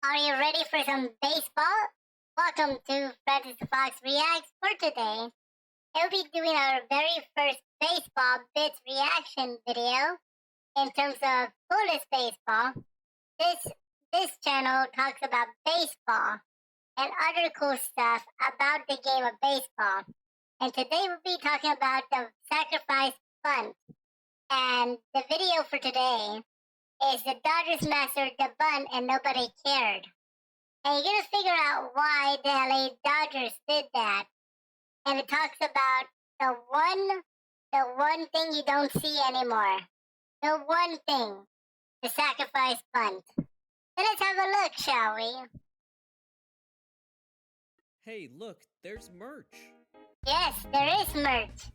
Are you ready for some baseball? Welcome to Francis the Fox Reacts. For today, we'll be doing our very first baseball bits reaction video in terms of coolest baseball. This channel talks about baseball and other cool stuff about the game of baseball. And today we'll be talking about the Sacrifice Bunt. And the video for today is the Dodgers mastered the bunt and nobody cared. And you're gonna figure out why the LA Dodgers did that. And it talks about the one thing you don't see anymore. The one thing, the sacrifice bunt. So let's have a look, shall we? Hey, look, there's merch. Yes, there is merch.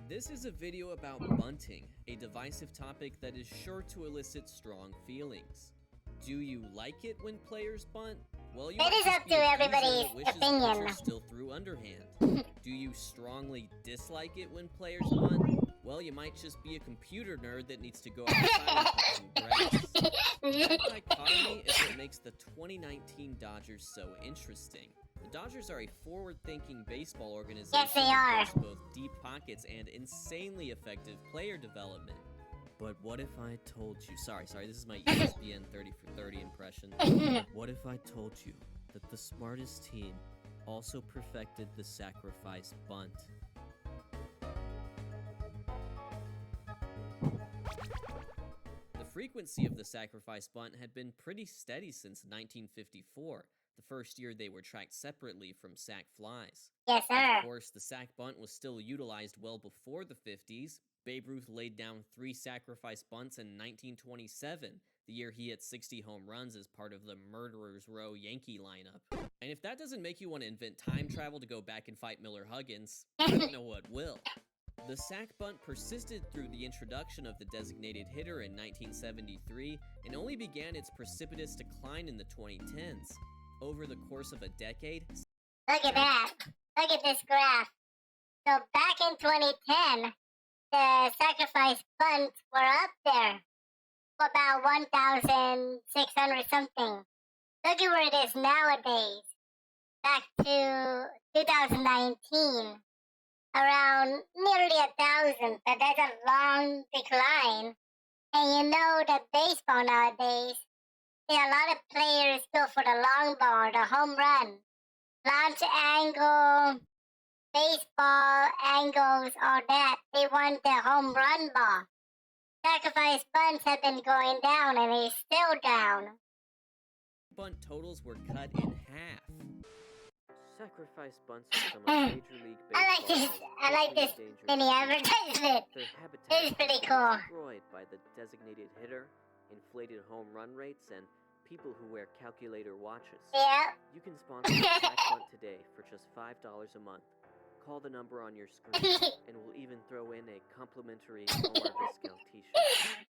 This is a video about bunting, a divisive topic that is sure to elicit strong feelings. Do you like it when players bunt? Well, you It is up to everybody's opinion. Still through underhand. Do you strongly dislike it when players bunt? Well, you might just be a computer nerd that needs to go outside and cut some grass. That dichotomy is what makes the 2019 Dodgers so interesting. The Dodgers are a forward-thinking baseball organization Yes, they are. with both deep pockets and insanely effective player development. But what if I told you, sorry, this is my ESPN 30 for 30 impression. What if I told you that the smartest team also perfected the sacrifice bunt? The frequency of the sacrifice bunt had been pretty steady since 1954, the first year they were tracked separately from sac flies. Yes, sir. Of course, the sac bunt was still utilized well before the 50s. Babe Ruth laid down 3 sacrifice bunts in 1927, the year he hit 60 home runs as part of the Murderers Row Yankee lineup. And if that doesn't make you want to invent time travel to go back and fight Miller Huggins, I don't know what will. The sac bunt persisted through the introduction of the designated hitter in 1973 and only began its precipitous decline in the 2010s. Over the course of a decade... Look at that. Look at this graph. So back in 2010, the sacrifice bunts were up there for about 1,600 something. Look at where it is nowadays. Back to 2019, around nearly 1,000. But that's a long decline. And you know that baseball nowadays, a lot of players go for the long ball, the home run, launch angle, baseball angles, all that. They want the home run ball. Sacrifice bunts have been going down, and he's still down. Bunt totals were cut in half. Sacrifice bunts are some of Major League Baseball. I like this mini advertisement. Their habitat This is pretty cool. destroyed by the designated hitter, inflated home run rates, and people who wear calculator watches. Yeah. You can sponsor the sac bunt today for just $5 a month. Call the number on your screen, and we'll even throw in a complimentary Omar discount t-shirt.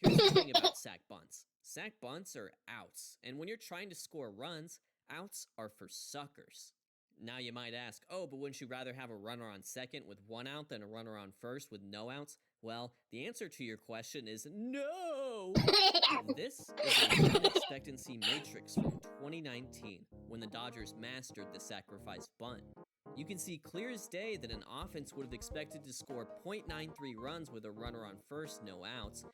Here's the thing about sac bunts. Sac bunts are outs, and when you're trying to score runs, outs are for suckers. Now you might ask, oh, but wouldn't you rather have a runner on second with 1 out than a runner on first with no outs? Well, the answer to your question is no! This is a run expectancy matrix from 2019, when the Dodgers mastered the sacrifice bunt. You can see clear as day that an offense would have expected to score .93 runs with a runner on first, no outs.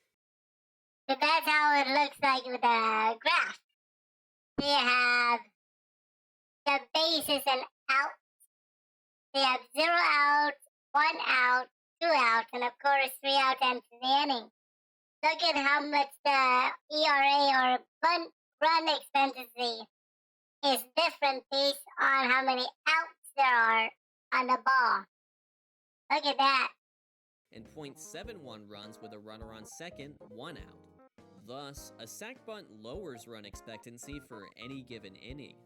So that's how it looks like with the graph. They have the bases and outs. They have 0 outs, 1 out, 2 outs, and of course 3 outs ends the inning. Look at how much the ERA or bunt run expectancy is different based on how many outs there are on the ball. Look at that. And .71 runs with a runner on second, 1 out. Thus, a sac bunt lowers run expectancy for any given inning.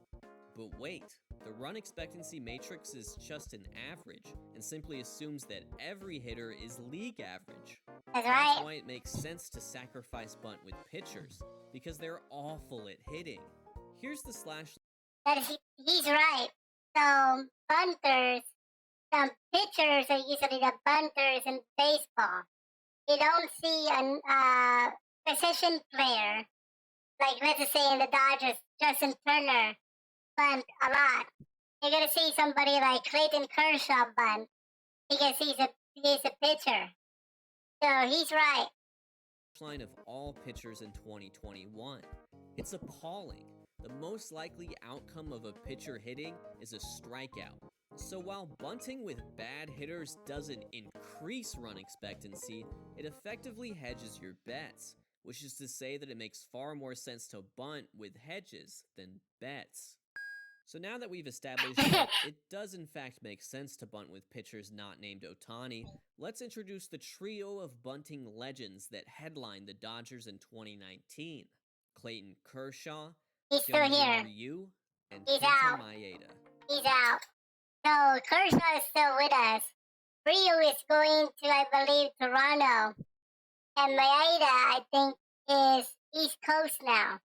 But wait, the run expectancy matrix is just an average and simply assumes that every hitter is league average. That's right. That's why it makes sense to sacrifice bunt with pitchers, because they're awful at hitting. Here's the slash. He's right. So, bunters, some pitchers are usually the bunters in baseball. You don't see a precision player like let's say in the Dodgers, Justin Turner bunt a lot. You're gonna see somebody like Clayton Kershaw bunt because he's a pitcher. So he's right. Line of all pitchers in 2021. It's appalling. The most likely outcome of a pitcher hitting is a strikeout. So while bunting with bad hitters doesn't increase run expectancy, it effectively hedges your bets, which is to say that it makes far more sense to bunt with hedges than bets. So now that we've established that it does in fact make sense to bunt with pitchers not named Ohtani, let's introduce the trio of bunting legends that headlined the Dodgers in 2019. Clayton Kershaw, He's still here. Ryu, and He's Kenta out. Maeda. He's out. So Kershaw is still with us. Ryu is going to, I believe, Toronto. And Maeda, I think, is East Coast now.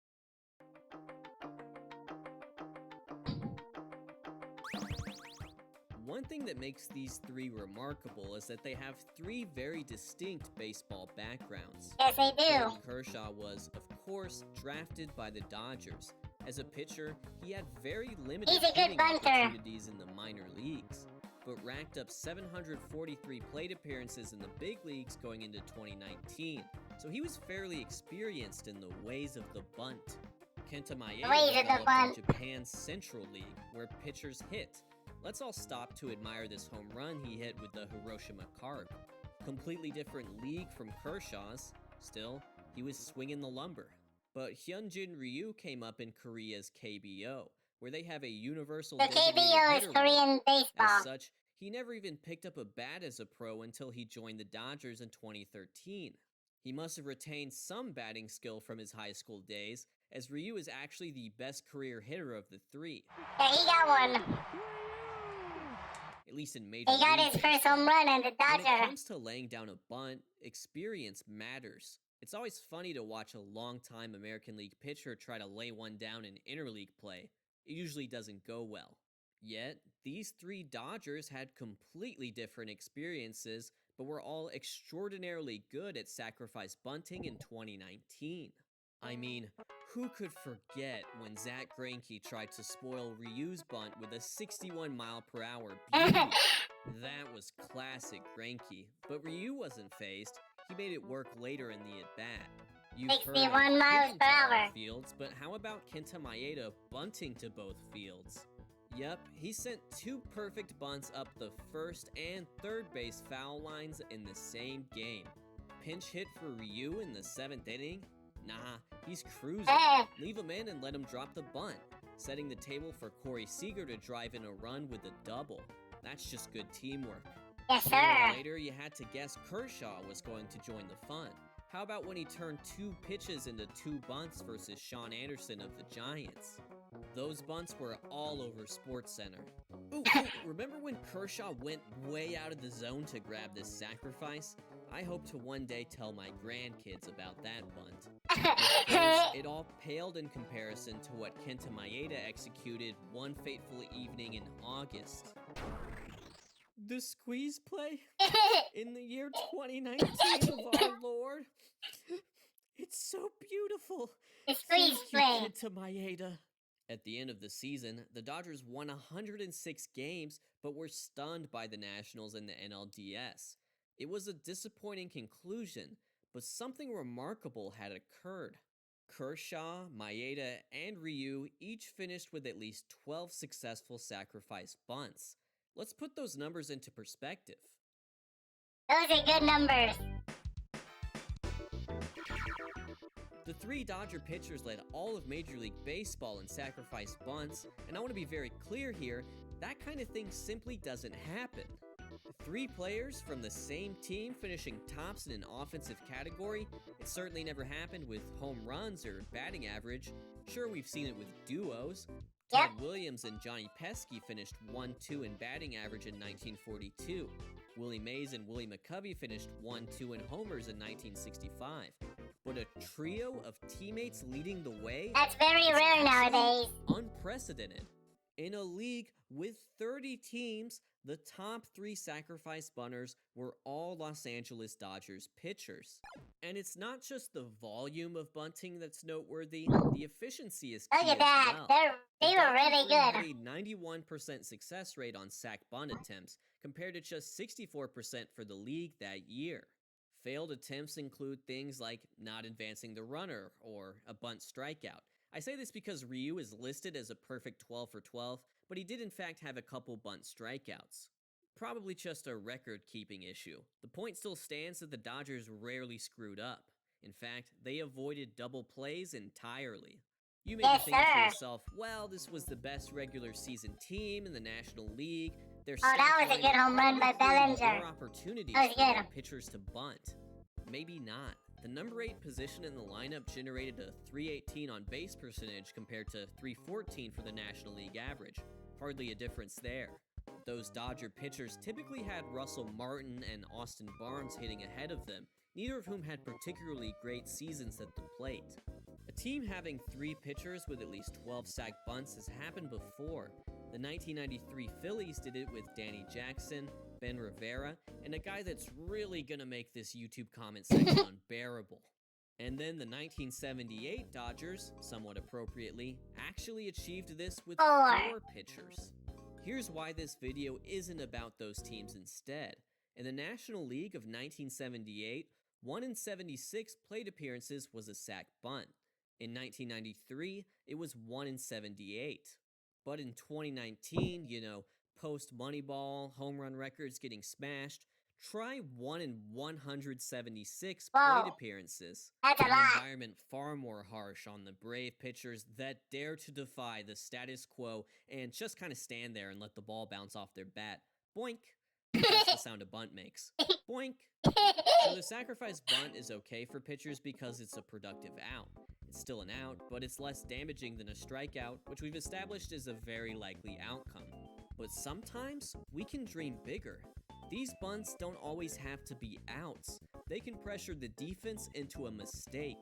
One thing that makes these three remarkable is that they have three very distinct baseball backgrounds. Yes, they do. Clayton Kershaw was, of course, drafted by the Dodgers. As a pitcher, he had very limited hitting opportunities in the minor leagues, but racked up 743 plate appearances in the big leagues going into 2019, so he was fairly experienced in the ways of the bunt. Kenta Maeda developed in Japan's Central League, where pitchers hit. Let's all stop to admire this home run he hit with the Hiroshima Carp. Completely different league from Kershaw's. Still, he was swinging the lumber. But Hyunjin Ryu came up in Korea's KBO, where they have a universal designated KBO is Korean baseball. As such, he never even picked up a bat as a pro until he joined the Dodgers in 2013. He must have retained some batting skill from his high school days, as Ryu is actually the best career hitter of the three. Yeah, he got one. At least in major leagues. He got his first home run in the Dodgers. When it comes to laying down a bunt, experience matters. It's always funny to watch a long-time American League pitcher try to lay one down in interleague play. It usually doesn't go well. Yet, these three Dodgers had completely different experiences, but were all extraordinarily good at sacrifice bunting in 2019. I mean, who could forget when Zack Greinke tried to spoil Ryu's bunt with a 61-mile-per-hour beauty? That was classic Greinke, but Ryu wasn't fazed. He made it work later in the at-bat. You've 61 miles per hour. Fields, but how about Kenta Maeda bunting to both fields? Yep, he sent two perfect bunts up the first and third base foul lines in the same game. Pinch hit for Ryu in the 7th inning? Nah, he's cruising. Leave him in and let him drop the bunt, setting the table for Corey Seager to drive in a run with a double. That's just good teamwork. Yes, sir. Later, you had to guess Kershaw was going to join the fun. How about when he turned two pitches into two bunts versus Sean Anderson of the Giants? Those bunts were all over SportsCenter. Ooh, remember when Kershaw went way out of the zone to grab this sacrifice? I hope to one day tell my grandkids about that bunt. Of course, it all paled in comparison to what Kenta Maeda executed one fateful evening in August. The squeeze play? In the year 2019 of our Lord? It's so beautiful. The squeeze play. Kenta Maeda. At the end of the season, the Dodgers won 106 games, but were stunned by the Nationals in the NLDS. It was a disappointing conclusion, but something remarkable had occurred. Kershaw, Maeda, and Ryu each finished with at least 12 successful sacrifice bunts. Let's put those numbers into perspective. Those are good numbers. The three Dodger pitchers led all of Major League Baseball in sacrifice bunts, and I want to be very clear here, that kind of thing simply doesn't happen. Three players from the same team finishing tops in an offensive category, it certainly never happened with home runs or batting average. Sure, we've seen it with duos. Ted Williams and Johnny Pesky finished 1-2 in batting average in 1942. Willie Mays and Willie McCovey finished 1-2 in homers in 1965. But a trio of teammates leading the way? That's very rare nowadays. Unprecedented. In a league with 30 teams, the top 3 sacrifice bunters were all Los Angeles Dodgers pitchers. And it's not just the volume of bunting that's noteworthy, the efficiency is key Look at that. as well. They were really good. Had a 91% success rate on SAC bunt attempts, compared to just 64% for the league that year. Failed attempts include things like not advancing the runner or a bunt strikeout. I say this because Ryu is listed as a perfect 12 for 12, but he did in fact have a couple bunt strikeouts. Probably just a record-keeping issue. The point still stands that the Dodgers rarely screwed up. In fact, they avoided double plays entirely. You may be thinking to yourself, well, this was the best regular season team in the National League. That was a good home run by Bellinger. More opportunities for their pitchers to bunt. Maybe not. The number 8 position in the lineup generated a .318 on base percentage compared to .314 for the National League average. Hardly a difference there. Those Dodger pitchers typically had Russell Martin and Austin Barnes hitting ahead of them, neither of whom had particularly great seasons at the plate. A team having 3 pitchers with at least 12 sac bunts has happened before. The 1993 Phillies did it with Danny Jackson, Ben Rivera, and a guy that's really gonna make this YouTube comment section unbearable. And then the 1978 Dodgers, somewhat appropriately, actually achieved this with 4 pitchers. Here's why this video isn't about those teams instead. In the National League of 1978, 1 in 76 plate appearances was a sac bunt. In 1993, it was 1 in 78. But in 2019, post Moneyball, home run records getting smashed, try 1 in 176 plate appearances. That's a lot. An environment far more harsh on the brave pitchers that dare to defy the status quo and just kind of stand there and let the ball bounce off their bat. Boink. That's the sound a bunt makes. Boink. So the sacrifice bunt is okay for pitchers because it's a productive out. It's still an out, but it's less damaging than a strikeout, which we've established is a very likely outcome. But sometimes we can dream bigger. These bunts don't always have to be outs. They can pressure the defense into a mistake.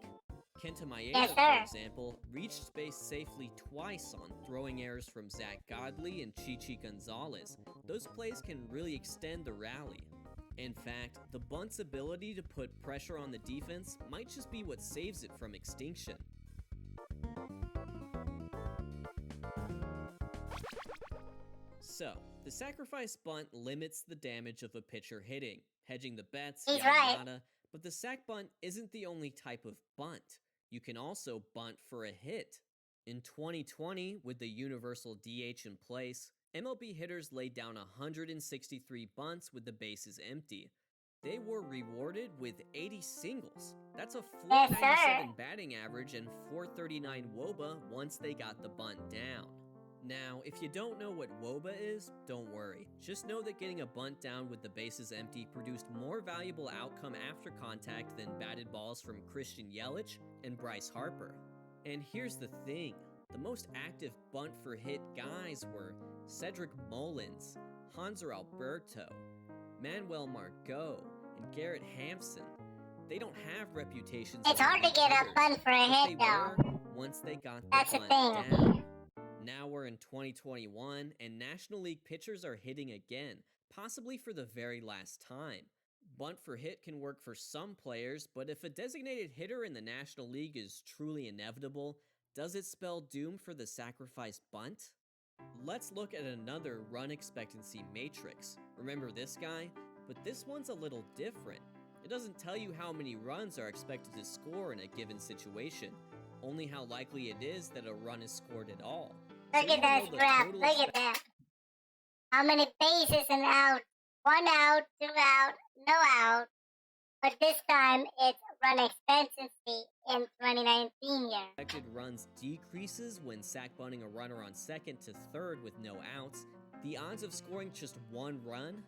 Kenta Maeda, for example, reached space safely twice on throwing errors from Zach Godley and Chichi Gonzalez. Those plays can really extend the rally. In fact, the bunt's ability to put pressure on the defense might just be what saves it from extinction. So, the sacrifice bunt limits the damage of a pitcher hitting, hedging the bets, yada, but the sac bunt isn't the only type of bunt. You can also bunt for a hit. In 2020, with the universal DH in place, MLB hitters laid down 163 bunts with the bases empty. They were rewarded with 80 singles. That's a .497 batting average and .439 WOBA once they got the bunt down. Now, if you don't know what WOBA is, don't worry. Just know that getting a bunt down with the bases empty produced more valuable outcome after contact than batted balls from Christian Yelich and Bryce Harper. And here's the thing. The most active bunt for hit guys were Cedric Mullins, Hanser Alberto, Manuel Margot, and Garrett Hampson. They don't have reputations. It's hard to get a bunt for a hit, though. Once they got the That's bunt the thing. down. Now we're in 2021, and National League pitchers are hitting again, possibly for the very last time. Bunt for hit can work for some players, but if a designated hitter in the National League is truly inevitable, does it spell doom for the sacrifice bunt? Let's look at another run expectancy matrix. Remember this guy? But this one's a little different. It doesn't tell you how many runs are expected to score in a given situation, only how likely it is that a run is scored at all. Look at this graph, look at that. How many bases and outs? 1 out, 2 out, no out. But this time, it's run expectancy in 2019 year. Expected runs decreases when sac bunting a runner on second to third with no outs. The odds of scoring just 1 run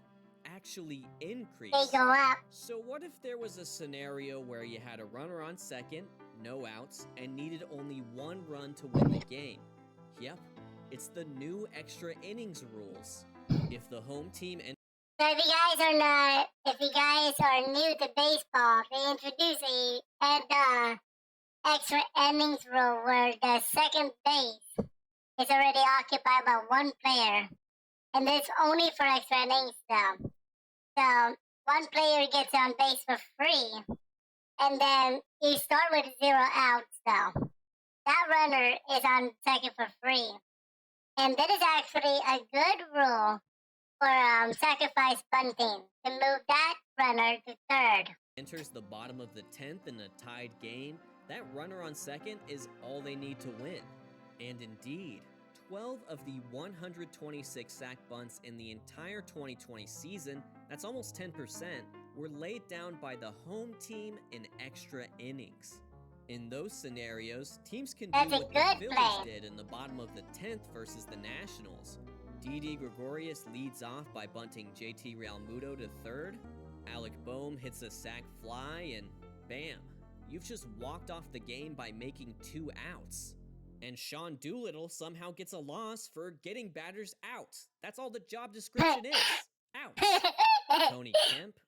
actually increase. They go up. So what if there was a scenario where you had a runner on second, no outs, and needed only 1 run to win the game? Yep, it's the new extra innings rules. If the home team So if you guys are new to baseball, they introduce a extra innings rule where the second base is already occupied by one player. And it's only for extra innings though. So one player gets on base for free. And then you start with 0 outs though. That runner is on second for free. And that is actually a good rule for sacrifice bunting to move that runner to third. Enters the bottom of the 10th in a tied game, that runner on second is all they need to win. And indeed, 12 of the 126 sac bunts in the entire 2020 season, that's almost 10%, were laid down by the home team in extra innings. In those scenarios, teams can do what the Phillies did in the bottom of the 10th versus the Nationals. Didi Gregorius leads off by bunting JT Realmuto to third. Alec Boehm hits a sac fly, and bam, you've just walked off the game by making 2 outs. And Sean Doolittle somehow gets a loss for getting batters out. That's all the job description is. Outs. Tony Kemp,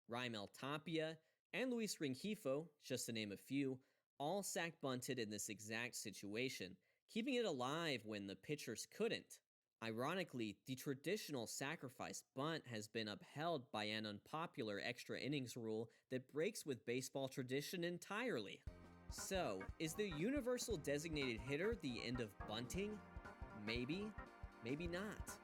Raimel Tapia, and Luis Rengifo, just to name a few, all sac bunted in this exact situation, keeping it alive when the pitchers couldn't. Ironically, the traditional sacrifice bunt has been upheld by an unpopular extra innings rule that breaks with baseball tradition entirely. So, is the universal designated hitter the end of bunting? Maybe, maybe not.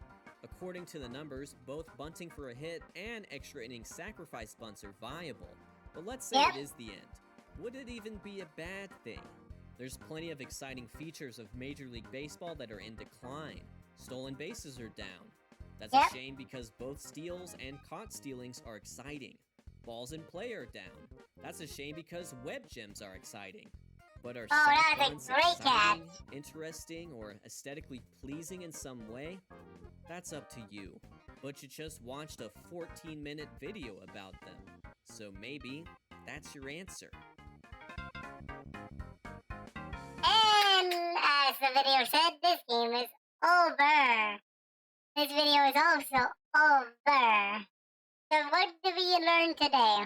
According to the numbers, both bunting for a hit and extra innings sacrifice bunts are viable. But let's say it is the end. Would it even be a bad thing? There's plenty of exciting features of Major League Baseball that are in decline. Stolen bases are down. That's a shame because both steals and caught stealings are exciting. Balls in play are down. That's a shame because web gems are exciting. But are sac bunts exciting, interesting, or aesthetically pleasing in some way? That's up to you. But you just watched a 14-minute video about them. So maybe that's your answer. And as the video said, this game is over. This video is also over. So what did we learn today?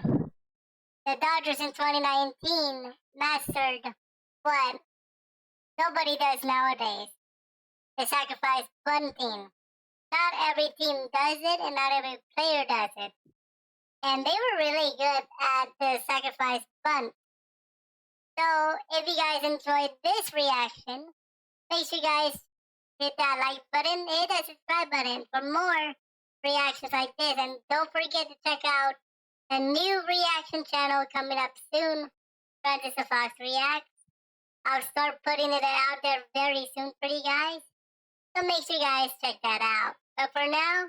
The Dodgers in 2019 mastered what nobody does nowadays. The sacrifice bunting. Not every team does it and not every player does it. And they were really good at the sacrifice bunt. So if you guys enjoyed this reaction, make sure you guys hit that like button, hit that subscribe button for more reactions like this. And don't forget to check out a new reaction channel coming up soon, Francis the Fox Reacts. I'll start putting it out there very soon for you guys. So make sure you guys check that out. But for now,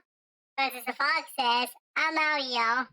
Francis the Fox says, I'm out, y'all.